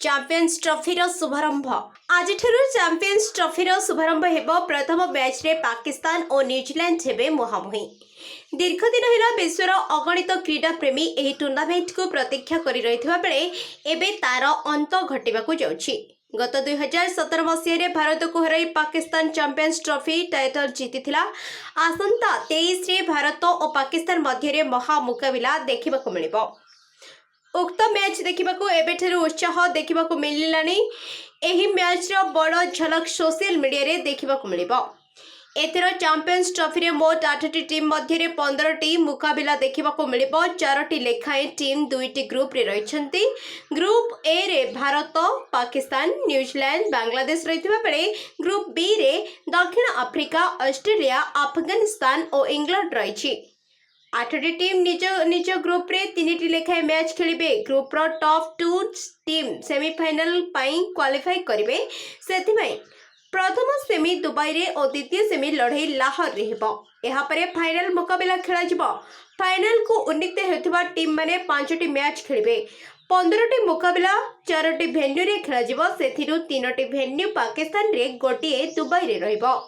Champions trophy शुभारंभ आज champions trophy शुभारंभ हेबो। प्रथम मैच रे पाकिस्तान और न्यूजीलैंड हेबे मुहांमुही। दीर्घ दिन है विश्वर अगणित क्रीडा प्रेमी एही टूर्नामेंट को प्रतीक्षा करि रहिथिबा बेले एबे तार अंत घटिबाकू जाउछि। गत 2017 मसीह भारत को हराई पाकिस्तान चैंपियंस ट्रॉफी टाइटल जीतिथिला। आसंता 23 रे भारत और पाकिस्तान मध्य महा मुकाबिला देखिबाकू मिलिबो। उक्त मैच देखिबाकू एबेठेरु उत्साह देखिबाकू मिलिलानी। एही मैच रो बड़ झलक सोशल मीडिया रे देखिबाकू मिलिबो। एथर चैंपियंस ट्रॉफी रे मोट 8टी टीम मध्य 15टी मुकाबिला देखिबाकू मिलिबो। 4टी लेखाएं टीम 2टी ग्रुप रे रहिछंती। ग्रुप ए रे भारत, पाकिस्तान, न्यूजीलैंड, बांग्लादेश रहितबा बेले ग्रुप बी रे दक्षिण अफ्रीका, ऑस्ट्रेलिया, अफगानिस्तान और इंग्लैंड रहिछि। 8टी टीम निज ग्रुप रे 3टी लेखाएं मैच खेलिबे। ग्रुप रो टॉप 2 टीम सेमीफाइनल पाई क्वालिफाई करिवे। सेथिबाई प्रथम सेमी दुबई रे और द्वितीय सेमी लड़ाई लाहौर रे हेबो। एहा परे फाइनल मुकाबिला खेला जिवो। फाइनल को उन्नीत हेउथिबा टीम माने 5टी मैच खेलिबे। 15टी मुकाबिला 4टी वेन्यू रे खेला जिवो। सेथिरु 3टी वेन्यू पाकिस्तान रे, गोटिए दुबई रे रहिबो।